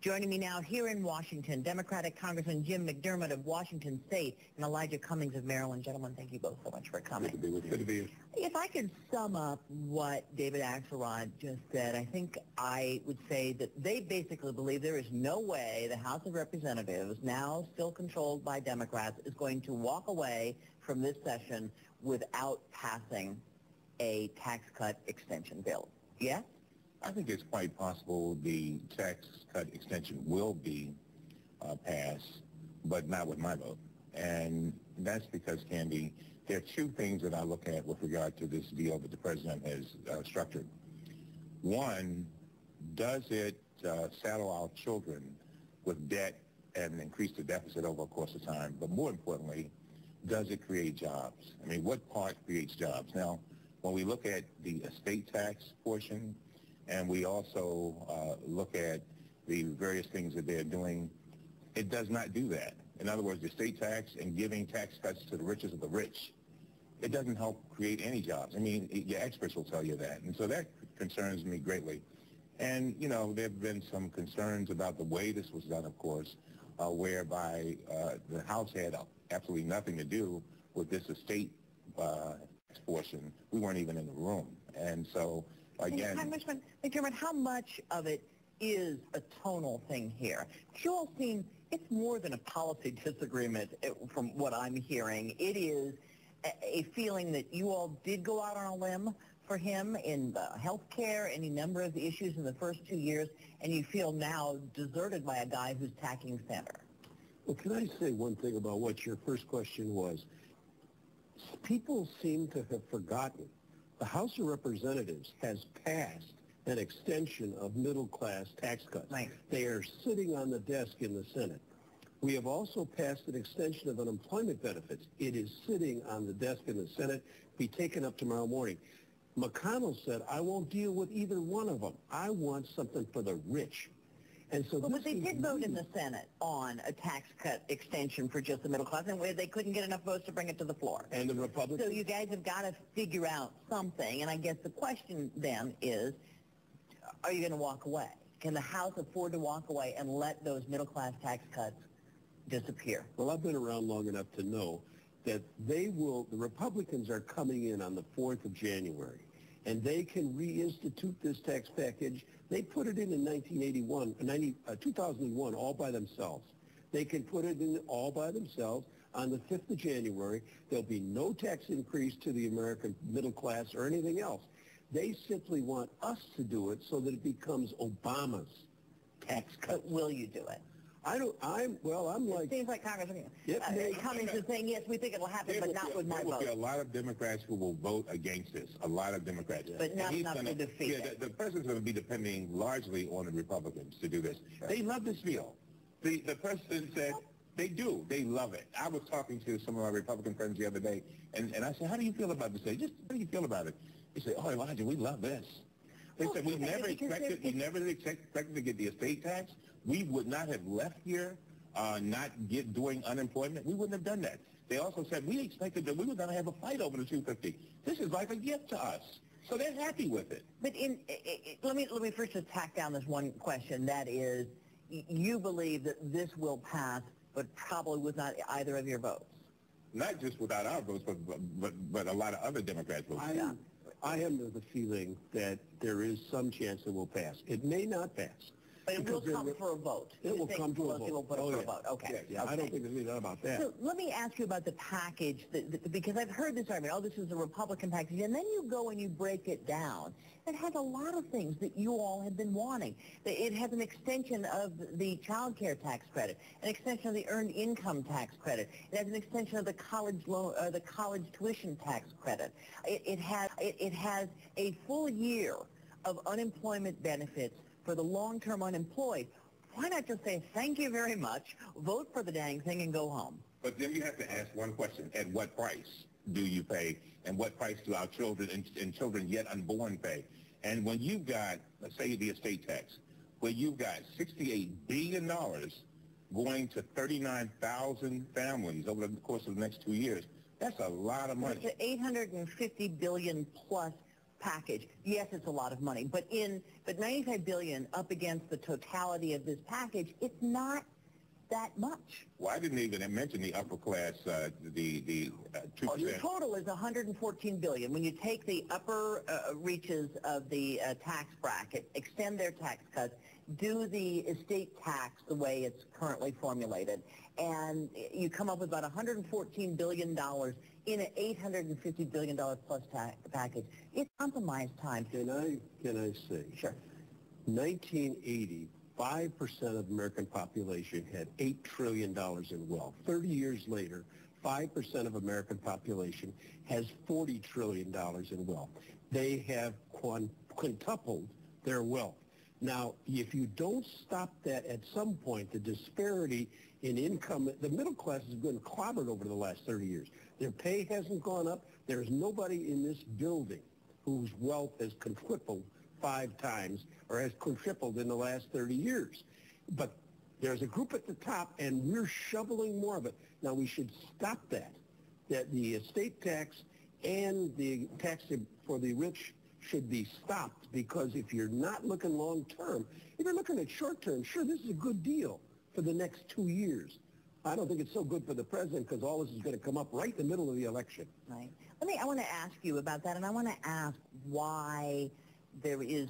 Joining me now here in Washington, Democratic Congressman Jim McDermott of Washington State and Elijah Cummings of Maryland. Gentlemen, thank you both so much for coming. Good to be with you. Good to be here. If I could sum up what David Axelrod just said, I think I would say that they basically believe there is no way the House of Representatives, now still controlled by Democrats, is going to walk away from this session without passing a tax cut extension bill. Yes? I think it's quite possible the tax cut extension will be passed, but not with my vote. And that's because, Candy, there are two things that I look at with regard to this deal that the president has structured. One, does it saddle our children with debt and increase the deficit over a course of time? But more importantly, does it create jobs? I mean, what part creates jobs? Now, when we look at the estate tax portion, and we also look at the various things that they're doing, it does not do that. In other words, the estate tax and giving tax cuts to the richest of the rich, it doesn't help create any jobs. I mean, your experts will tell you that. And so that concerns me greatly. And, you know, there have been some concerns about the way this was done, of course, whereby the House had absolutely nothing to do with this estate portion. We weren't even in the room. And so, again, Congressman McDermott, how much of it is a tonal thing here? You all seem, it's more than a policy disagreement from what I'm hearing. It is a feeling that you all did go out on a limb for him in health care, any number of issues in the first 2 years, and you feel now deserted by a guy who's tacking center. Well, can I say one thing about what your first question was? People seem to have forgotten the House of Representatives has passed an extension of middle-class tax cuts. Right. They are sitting on the desk in the Senate. We have also passed an extension of unemployment benefits. It is sitting on the desk in the Senate, be taken up tomorrow morning. McConnell said, I won't deal with either one of them. I want something for the rich. And so but they did vote in the Senate on a tax cut extension for just the middle class, and they couldn't get enough votes to bring it to the floor. And the Republicans? So you guys have got to figure out something, and I guess the question then is, are you going to walk away? Can the House afford to walk away and let those middle class tax cuts disappear? Well, I've been around long enough to know that the Republicans are coming in on the 4th of January, and they can reinstitute this tax package. They put it in 2001, all by themselves. They can put it in all by themselves on the 5th of January. There'll be no tax increase to the American middle class or anything else. They simply want us to do it so that it becomes Obama's tax cut. But will you do it? It seems like Congressman Cummings is saying, yes, we think it will happen, but not with my vote. There will be a lot of Democrats who will vote against this, a lot of Democrats. But not enough to defeat it. The president's going to be depending largely on the Republicans to do this. Sure. They love this bill. The president said they do. They love it. I was talking to some of our Republican friends the other day, and I said, how do you feel about this? How do you feel about it? They said, oh, Elijah, we love this. They said, we never expected to get the estate tax. We would not have left here doing unemployment. We wouldn't have done that. They also said, we expected that we were going to have a fight over the 250. This is like a gift to us. So they're happy with it. But let me first just tack down this one question. That is, you believe that this will pass, but probably with not either of your votes. Not just without our votes, but a lot of other Democrats votes. I am of the feeling that there is some chance it will pass. It may not pass. But it will come for a vote. It will come to a vote. Will put it for a vote. Okay. Yeah, okay. I don't think there's any doubt about that. So let me ask you about the package, because I've heard this argument, oh, this is a Republican package, and then you go and you break it down. It has a lot of things that you all have been wanting. It has an extension of the child care tax credit, an extension of the earned income tax credit. It has an extension of the college loan, the college tuition tax credit. It has a full year of unemployment benefits for the long-term unemployed. Why not just say, thank you very much, vote for the dang thing, and go home? But then you have to ask one question. At what price do you pay, and what price do our children and children yet unborn pay? And when you've got, let's say, the estate tax, where you've got $68 billion going to 39,000 families over the course of the next 2 years, that's a lot of money. It's $850 billion plus package, yes, it's a lot of money, but $95 billion up against the totality of this package, it's not that much. Well, I didn't even mention the upper class, the 2%. Oh, your total is $114 billion. When you take the upper reaches of the tax bracket, extend their tax cuts, do the estate tax the way it's currently formulated, and you come up with about $114 billion in an $850 billion plus package. It's compromise time. Can I say? Sure. 1980, 5% of the American population had $8 trillion in wealth. 30 years later, 5% of American population has $40 trillion in wealth. They have quintupled their wealth. Now, if you don't stop that at some point, the disparity in income, the middle class has been clobbered over the last 30 years. Their pay hasn't gone up. There's nobody in this building whose wealth has quintupled 5 times or has quadrupled in the last 30 years. But there's a group at the top, and we're shoveling more of it. Now, we should stop that the estate tax and the tax for the rich should be stopped, because if you're not looking long-term, if you're looking at short-term, sure, this is a good deal for the next 2 years. I don't think it's so good for the president, because all this is going to come up right in the middle of the election. Right. I want to ask you about that, and I want to ask why there is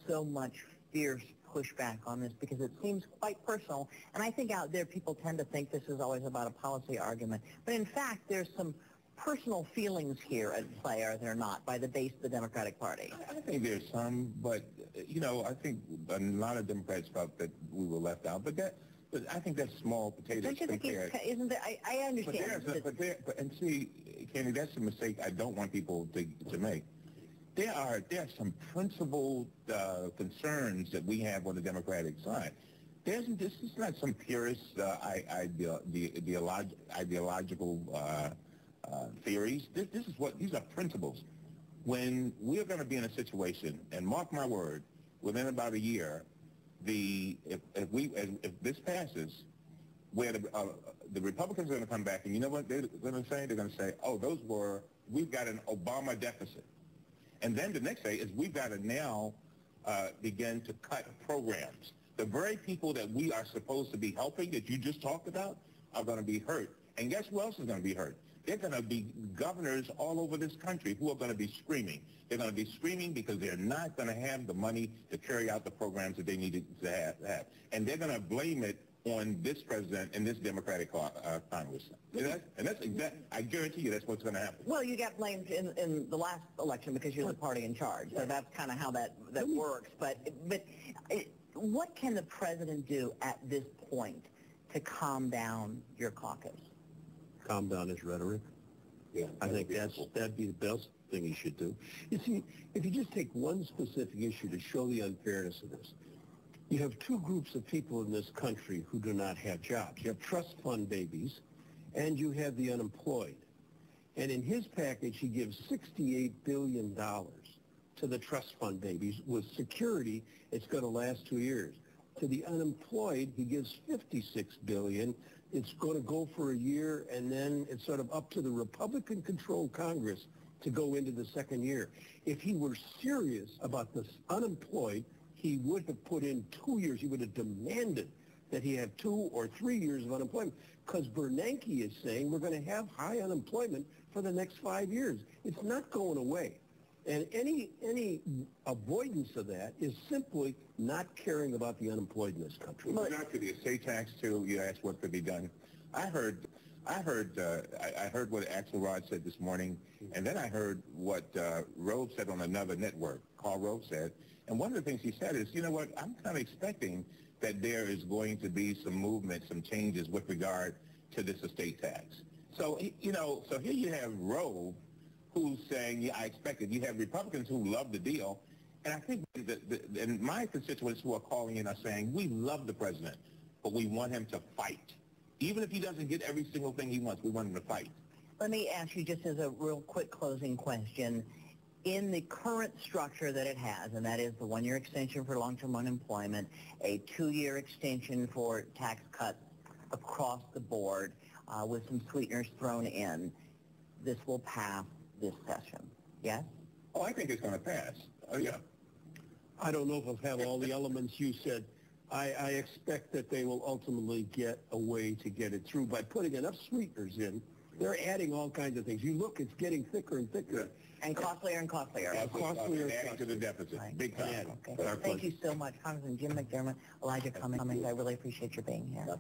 so much fierce pushback on this, because it seems quite personal. And I think out there people tend to think this is always about a policy argument. But in fact, there's some personal feelings here at play, are there not, by the base of the Democratic Party? I think there's some, but, I think a lot of Democrats felt that we were left out. But I think that's small potatoes. Don't you think isn't there, I understand. And see, Candy, that's a mistake I don't want people to make. There are some principled concerns that we have on the Democratic side. This is not some purist ideological theories. These are principles. When we're going to be in a situation, and mark my word, within about a year, if this passes, where the Republicans are going to come back, and you know what they're going to say? They're going to say, oh, we've got an Obama deficit. And then the next day is we've got to now begin to cut programs. The very people that we are supposed to be helping, that you just talked about, are going to be hurt. And guess who else is going to be hurt? They're going to be governors all over this country who are going to be screaming. They're going to be screaming because they're not going to have the money to carry out the programs that they need to have. And they're going to blame it on this president and this Democratic Congress. And that's I guarantee you that's what's going to happen. Well, you got blamed in the last election because you're the party in charge. So that's kind of how that works. But what can the president do at this point to calm down your caucus? Calm down his rhetoric. Yeah, I think that'd be the best thing he should do. You see, if you just take one specific issue to show the unfairness of this, you have 2 groups of people in this country who do not have jobs. You have trust fund babies, and you have the unemployed. And in his package, he gives $68 billion to the trust fund babies with security it's going to last 2 years. To the unemployed, he gives $56 billion. It's going to go for a year, and then it's sort of up to the Republican-controlled Congress to go into the second year. If he were serious about the unemployed, he would have put in 2 years. He would have demanded that he have 2 or 3 years of unemployment, because Bernanke is saying we're going to have high unemployment for the next 5 years. It's not going away. And any avoidance of that is simply not caring about the unemployed in this country. Moving on to the estate tax, too, you asked what could be done. I heard what Axelrod said this morning, and then I heard what Rove said on another network, Carl Rove said. And one of the things he said is, you know what, I'm kind of expecting that there is going to be some movement, some changes with regard to this estate tax. So, so here you have Rove, who's saying, yeah, I expect it. You have Republicans who love the deal. And I think and my constituents who are calling in are saying, we love the president, but we want him to fight. Even if he doesn't get every single thing he wants, we want him to fight. Let me ask you just as a real quick closing question. In the current structure that it has, and that is the 1-year extension for long-term unemployment, a 2-year extension for tax cuts across the board with some sweeteners thrown in, this will pass this session, yes? Oh, I think it's going to pass. Oh, yeah. I don't know if it'll have all the elements you said. I expect that they will ultimately get a way to get it through by putting enough sweeteners in. They're adding all kinds of things. You look, it's getting thicker and thicker. And costlier and costlier. Costlier and adding to the deficit. Right. Big time. Okay. Thank you so much, Congressman Jim McDermott, Elijah Cummings. I really appreciate your being here.